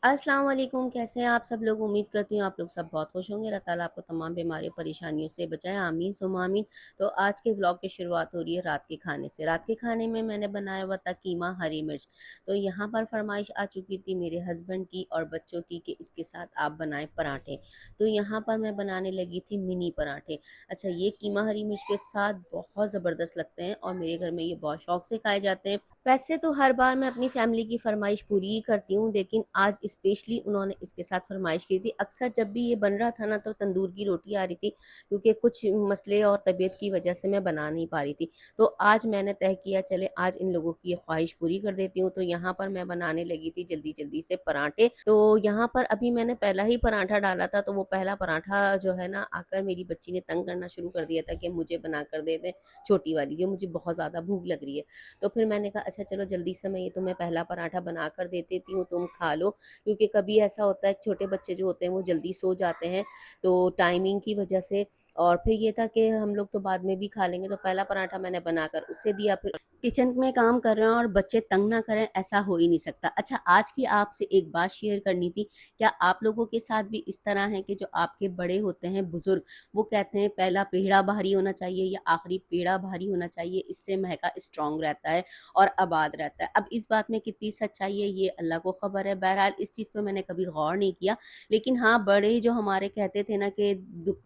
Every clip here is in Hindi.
अस्सलाम वालेकुम, कैसे हैं आप सब लोग? उम्मीद करती हूँ आप लोग सब बहुत खुश होंगे। अल्लाह ताला आपको तमाम बीमारियों परेशानियों से बचाए, आमीन सुम्मा आमीन। तो आज के व्लॉग की शुरुआत हो रही है रात के खाने से। रात के खाने में मैंने बनाया हुआ था कीमा हरी मिर्च। तो यहाँ पर फरमाइश आ चुकी थी मेरे हस्बैंड की और बच्चों की कि इसके साथ आप बनाएं पराठे। तो यहाँ पर मैं बनाने लगी थी मिनी पराठे। अच्छा, ये कीमा हरी मिर्च के साथ बहुत ज़बरदस्त लगते हैं और मेरे घर में ये बहुत शौक से खाए जाते हैं। वैसे तो हर बार मैं अपनी फैमिली की फरमाइश पूरी ही करती हूँ, लेकिन आज स्पेशली उन्होंने इसके साथ फरमाइश की थी। अक्सर जब भी ये बन रहा था ना तो तंदूर की रोटी आ रही थी, क्योंकि कुछ मसले और तबीयत की वजह से मैं बना नहीं पा रही थी। तो आज मैंने तय किया चले आज इन लोगों की ये ख्वाहिश पूरी कर देती हूँ। तो यहाँ पर मैं बनाने लगी थी जल्दी जल्दी से पराठे। तो यहाँ पर अभी मैंने पहला ही पराठा डाला था, तो वो पहला पराठा जो है ना आकर मेरी बच्ची ने तंग करना शुरू कर दिया था कि मुझे बना कर दे दें, छोटी वाली जो मुझे बहुत ज़्यादा भूख लग रही है। तो फिर मैंने कहा अच्छा चलो जल्दी से मैं ये तुम्हें पहला पराठा बना कर दे देती हूँ, तुम खा लो। क्योंकि कभी ऐसा होता है छोटे बच्चे जो होते हैं वो जल्दी सो जाते हैं, तो टाइमिंग की वजह से। और फिर ये था कि हम लोग तो बाद में भी खा लेंगे, तो पहला पराठा मैंने बनाकर उसे दिया। फिर किचन में काम कर रहे हैं और बच्चे तंग ना करें, ऐसा हो ही नहीं सकता। अच्छा, आज की आपसे एक बात शेयर करनी थी। क्या आप लोगों के साथ भी इस तरह है कि जो आपके बड़े होते हैं बुजुर्ग, वो कहते हैं पहला पेड़ा भारी होना चाहिए या आखिरी पेड़ा भारी होना चाहिए, इससे महका स्ट्रांग रहता है और आबाद रहता है। अब इस बात में कितनी सच्चाई है ये अल्लाह को ख़बर है। बहरहाल इस चीज़ पे मैंने कभी गौर नहीं किया। लेकिन हाँ, बड़े जो हमारे कहते थे ना कि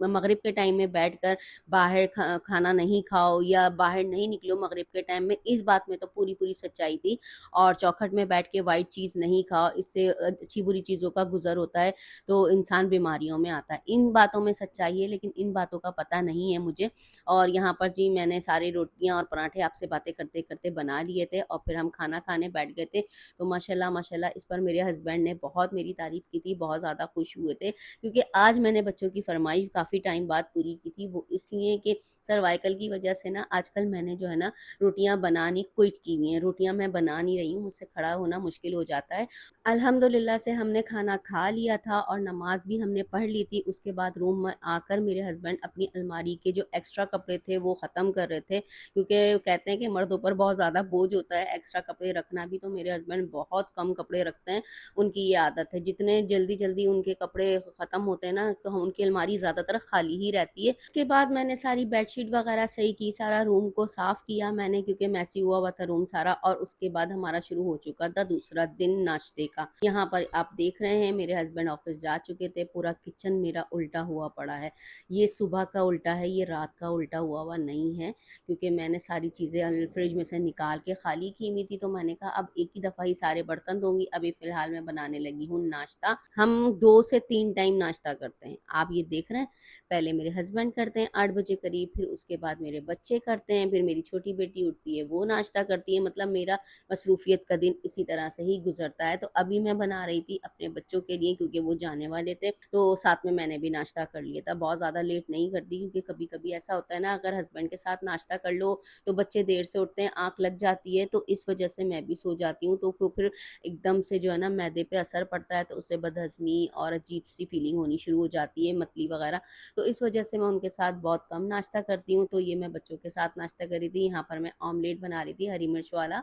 मगरिब के टाइम में बैठकर बाहर खाना नहीं खाओ या बाहर नहीं निकलो मगरिब के टाइम में, इस बात में तो पूरी-पूरी सच्चाई थी। और चौखट में बैठ के व्हाइट चीज़ नहीं खाओ, इससे अच्छी-बुरी चीज़ों का गुज़र होता है, तो इंसान बीमारियों में आता है। इन बातों में सच्चाई है, लेकिन इन बातों का पता नहीं है मुझे। और यहाँ पर जी मैंने सारी रोटियाँ और पराठे आपसे बातें करते-करते बना लिए थे और फिर हम खाना खाने बैठ गए थे। तो माशाल्लाह माशाल्लाह इस पर मेरे हस्बैंड ने बहुत मेरी तारीफ़ की थी, बहुत ज़्यादा खुश हुए थे, क्योंकि आज मैंने बच्चों की फ़रमाइश काफ़ी टाइम बाद पूरी की थी। वो इसलिए कि सर्वाइकल की वजह से ना आजकल मैंने जो है ना रोटियाँ बनानी क्विट की हुई हैं। रोटियाँ मैं बना नहीं रही हूँ, मुझसे खड़ा होना मुश्किल हो जाता है। अल्हम्दुलिल्लाह से हमने खाना खा लिया था और नमाज़ भी हमने पढ़ ली थी। उसके बाद रूम में आकर मेरे हस्बैंड अपनी अलमारी के जो एक्स्ट्रा कपड़े थे वो ख़त्म कर रहे थे, क्योंकि कहते हैं कि मर्दों पर बहुत ज़्यादा बोझ होता है एक्स्ट्रा कपड़े रखना भी। तो मेरे हस्बैंड बहुत कम कपड़े रखते हैं, उनकी ये आदत है। जितने जल्दी-जल्दी उनके कपड़े ख़त्म होते हैं ना तो उनकी अलमारी ज़्यादातर खाली ही रहती है। उसके बाद मैंने सारी बेडशीट वग़ैरह सही की, सारा रूम को साफ़ किया मैंने, क्योंकि मैसी हुआ हुआ था रूम सारा। और उसके बाद हमारा शुरू हो चुका था दूसरा दिन नाश्ते का। यहाँ पर आप देख रहे हैं मेरे हस्बैंड ऑफ़िस जा चुके थे, पूरा किचन मेरा उल्टा हुआ पड़ा है। ये सुबह का उल्टा है, ये रात का उल्टा हुआ हुआ नहीं है, क्योंकि मैंने सारी चीज़ें फ्रिज में से निकाल के खाली की हुई थी। तो मैंने कहा अब एक ही दफ़ा ही सारे बर्तन धोंगी। अभी फ़िलहाल मैं बनाने लगी हूँ नाश्ता। हम 2 से 3 टाइम नाश्ता करते हैं। आप ये देख रहे हैं, पहले मेरे हस्बैंड करते हैं 8 बजे करीब, फिर उसके बाद मेरे बच्चे करते हैं, फिर मेरी छोटी बेटी उठती है, वो नाश्ता करती है। मतलब मेरा मसरूफ़ियत का दिन इसी तरह से ही गुज़रता है। तो अभी मैं बना रही थी अपने बच्चों के लिए, क्योंकि वो जाने वाले थे, तो साथ में मैंने भी नाश्ता कर लिया था। बहुत ज़्यादा लेट नहीं करती, क्योंकि कभी-कभी ऐसा होता है ना अगर हस्बैंड के साथ नाश्ता कर लो, तो बच्चे देर से उठते हैं, आँख लग जाती है, तो इस वज़ह से मैं भी सो जाती हूँ। तो फिर एकदम से जो है ना मैदे पे असर पड़ता है, तो उससे बदहज़मी और अजीब-सी फ़ीलिंग होनी शुरू हो जाती है, मतली वग़ैरह। तो इस वज़ह से मैं उनके साथ बहुत कम नाश्ता करती हूँ। तो ये मैं बच्चों के साथ नाश्ता कर रही थी। यहाँ पर मैं ऑमलेट बना रही थी हरी मिर्च वाला,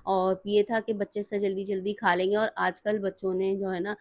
और ये था कि बच्चे से जल्दी-जल्दी खा लेंगे। और आजकल बच्चों ने जो है ना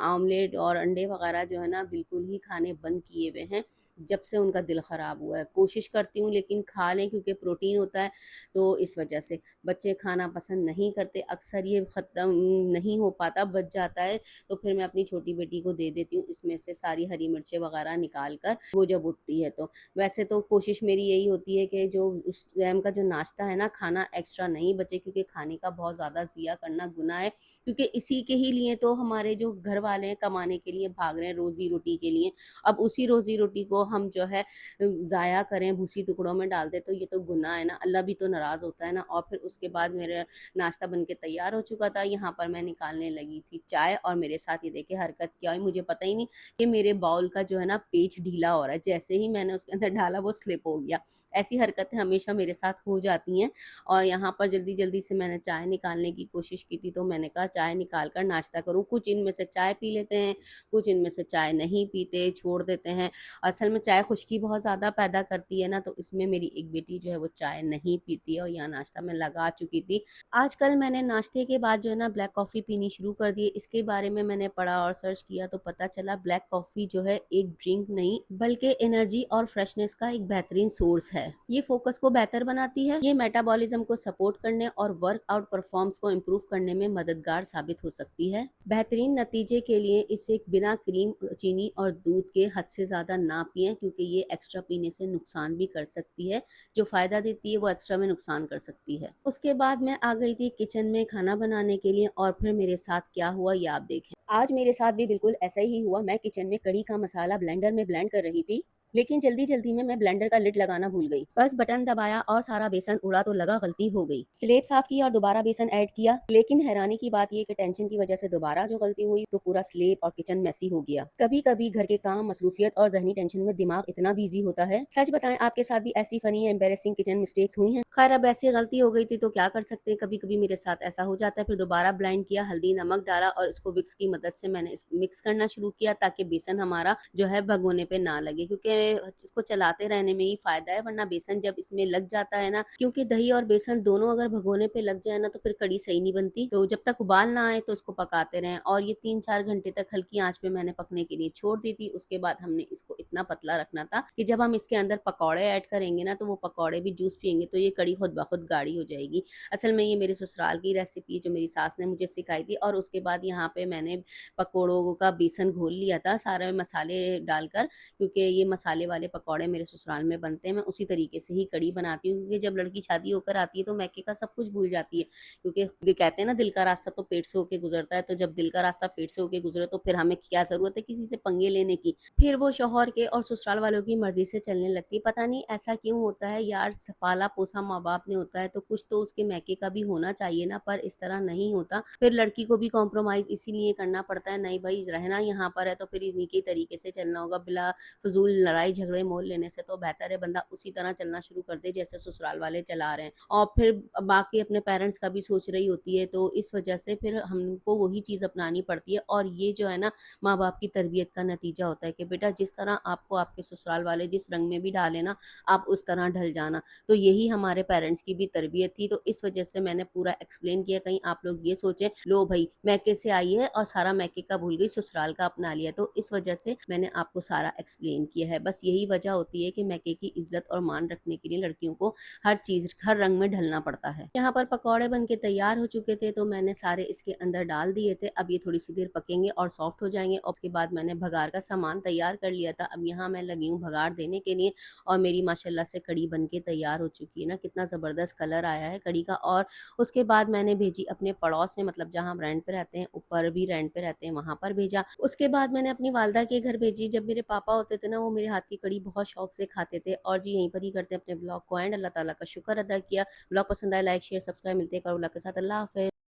ऑमलेट और अंडे वग़ैरह जो है ना बिल्कुल ही खाने बंद किए हुए हैं, जब से उनका दिल ख़राब हुआ है। कोशिश करती हूँ लेकिन खा लें, क्योंकि प्रोटीन होता है, तो इस वज़ह से। बच्चे खाना पसंद नहीं करते, अक्सर ये ख़त्म नहीं हो पाता, बच जाता है, तो फिर मैं अपनी छोटी बेटी को दे देती हूँ इसमें से सारी हरी मिर्चें वग़ैरह निकाल कर, वो जब उठती है तो। वैसे तो कोशिश मेरी यही होती है कि जो उस टाइम का जो नाश्ता है ना, खाना एक्स्ट्रा नहीं बचे, क्योंकि खाने का बहुत ज़्यादा ज़िया करना गुनाह है। क्योंकि इसी के ही लिए तो हमारे जो घर वाले हैं कमाने के लिए भाग रहे हैं, रोज़ी-रोटी के लिए। अब उसी रोज़ी-रोटी को हम जो है ज़ाया करें, भूसी टुकड़ों में डाल दें, तो ये तो गुनाह है ना, अल्लाह भी तो नाराज़ होता है ना। और फिर उसके बाद मेरा नाश्ता बन के तैयार हो चुका था, यहाँ पर मैं निकालने लगी थी चाय, और मेरे साथ ये देखिए हरकत क्या हुई, मुझे पता ही नहीं कि मेरे बाउल का जो है ना पेच ढीला हो रहा है। जैसे ही मैंने उसके अंदर डाला वो स्लिप हो गया। ऐसी हरकतें हमेशा मेरे साथ हो जाती हैं। और यहाँ पर जल्दी-जल्दी से मैंने चाय निकालने की कोशिश की थी, तो मैंने कहा चाय निकाल कर नाश्ता करूँ। कुछ इनमें से चाय पी लेते हैं, कुछ इनमें से चाय नहीं पीते, छोड़ देते हैं। असल में चाय खुश्की बहुत ज़्यादा पैदा करती है ना, तो इसमें मेरी एक बेटी जो है वो चाय नहीं पीती है और यहाँ नाश्ता मैं लगा चुकी थी। आजकल मैंने नाश्ते के बाद जो है ना ब्लैक कॉफ़ी पीनी शुरू कर दी है। इसके बारे में मैंने पढ़ा और सर्च किया तो पता चला ब्लैक कॉफ़ी जो है एक ड्रिंक नहीं बल्कि एनर्जी और फ्रेशनेस का एक बेहतरीन सोर्स है। ये फोकस को बेहतर बनाती है, ये मेटाबॉलिज्म को सपोर्ट करने और वर्कआउट परफॉर्म्स को इम्प्रूव करने में मददगार साबित हो सकती है। बेहतरीन नतीजे के लिए इसे बिना क्रीम, चीनी और दूध के हद से ज़्यादा ना पिएँ, क्योंकि ये एक्स्ट्रा पीने से नुकसान भी कर सकती है। जो फ़ायदा देती है वो एक्स्ट्रा में नुकसान कर सकती है। उसके बाद मैं आ गई थी किचन में खाना बनाने के लिए और फिर मेरे साथ क्या हुआ ये आप देखें। आज मेरे साथ भी बिल्कुल ऐसा ही हुआ। मैं किचन में कढ़ी का मसाला ब्लेंडर में ब्लेंड कर रही थी, लेकिन जल्दी-जल्दी में मैं ब्लेंडर का लिड लगाना भूल गई। बस बटन दबाया और सारा बेसन उड़ा तो लगा गलती हो गई। स्लेब साफ किया और दोबारा बेसन ऐड किया, लेकिन हैरानी की बात ये कि टेंशन की वजह से दोबारा जो गलती हुई तो पूरा स्लेब और किचन मेसी हो गया। कभी-कभी घर के काम, मसरूफियत और ज़हनी टेंशन में दिमाग इतना बिज़ी होता है। सच बताएं, आपके साथ भी ऐसी फनी या एम्बैरेसिंग किचन मिस्टेक्स हुई हैं? खैर, अब ऐसी गलती हो गई थी तो क्या कर सकते हैं, कभी-कभी मेरे साथ ऐसा हो जाता है। फिर दोबारा ब्लेंड किया, हल्दी, नमक डाला और इसको विक्स की मदद से मैंने मिक्स करना शुरू किया ताकि बेसन हमारा जो है भगोने पे ना लगे, क्योंकि इसको चलाते रहने में ही फ़ायदा है, वरना बेसन जब इसमें लग जाता है ना, क्योंकि दही और बेसन दोनों अगर भगोने पे लग जाए ना तो फिर कढ़ी सही नहीं बनती। तो जब तक उबाल ना आए तो इसको पकाते रहें और ये 3-4 घंटे तक हल्की आँच पे मैंने पकने के लिए छोड़ दी थी। उसके बाद हमने इसको इतना पतला रखना था कि जब हम इसके अंदर पकौड़े ऐड करेंगे ना तो वो पकौड़े भी जूस पिएँगे तो ये कढ़ी खुद ब खुद गाढ़ी हो जाएगी। असल में ये मेरे ससुराल की रेसिपी जो मेरी सास ने मुझे सिखाई थी और उसके बाद यहाँ पे मैंने पकोड़ों का बेसन घोल लिया था सारे मसाले डालकर, क्योंकि ये मसाले वाले पकौड़े मेरे ससुराल में बनते हैं। मैं उसी तरीके से ही कढ़ी बनाती हूँ, क्योंकि जब लड़की शादी होकर आती है तो मैके का सब कुछ भूल जाती है, क्योंकि ये कहते हैं ना दिल का रास्ता तो पेट से होके गुजरता है, तो जब दिल का रास्ता पेट से होके गुजरे तो फिर हमें क्या ज़रूरत है किसी से पंगे लेने की। फिर वो शौहर के और ससुराल वालों की मर्ज़ी से चलने लगती है। पता नहीं ऐसा क्यों होता है यार, पाला-पोसा माँ-बाप ने होता है तो कुछ तो उसके मैके का भी होना चाहिए ना, पर इस तरह नहीं होता। फिर लड़की को भी कॉम्प्रोमाइज़ इसीलिए करना पड़ता है, नहीं भई रहना यहाँ पर है तो फिर इन्हीं के तरीके से चलना होगा, बिला फ़िज़ूल लड़ाई झगड़े मोल लेने से तो बेहतर है बंदा उसी तरह चलना शुरू कर दे जैसे ससुराल वाले चला रहे हैं। और फिर बाकी अपने पेरेंट्स का भी सोच रही होती है, तो इस वजह से फिर हमको वही चीज़ अपनानी पड़ती है और ये जो है ना माँ-बाप की तरबियत का नतीजा होता है कि बेटा जिस तरह आपको आपके ससुराल वाले जिस रंग में भी डालें ना, आप उस तरह ढल जाना। तो यही हमारे पेरेंट्स की भी तरबियत थी, तो इस वजह से मैंने पूरा एक्सप्लेन किया, कहीं आप लोग ये सोचें लो भई मैके से आई है और सारा मैके का भूल गई, ससुराल का अपना लिया। तो इस वजह से मैंने आपको सारा एक्सप्लेन किया है। बस यही वजह होती है कि मैके की इज़्ज़त और मान रखने के लिए लड़कियों को हर चीज़, हर रंग में ढलना पड़ता है। यहाँ पर पकौड़े बन के तैयार हो चुके थे, तो मैंने सारे इसके अंदर डाल दिए थे। अब ये थोड़ी-सी देर पकेंगे और सॉफ्ट हो जाएँगे और उसके बाद मैंने भगार का सामान तैयार कर लिया था। अब यहाँ मैं लगी हूँ भगार देने के लिए और मेरी माशाल्लाह से कढ़ी बन के तैयार हो चुकी है ना, कितना ज़बरदस्त कलर आया है कढ़ी का। और उसके बाद मैंने भेजी अपने पड़ोस में, मतलब जहाँ हम रेंट पे रहते हैं, ऊपर भी रेंट पे रहते हैं, वहाँ पर भेजा। उसके बाद मैंने अपनी वालदा के घर भेजी। जब मेरे पापा होते थे ना, वो मेरे हाथ की कढ़ी बहुत शौक से खाते थे। और जी यहीं पर ही करते हैं अपने ब्लॉग को एंड। अल्लाह ताला का शुक्र अदा किया। ब्लॉग पसंद आए लाइक शेयर सब्सक्राइब। मिलते हैं एक और ब्लॉग के साथ। अल्लाह हाफ़िज़।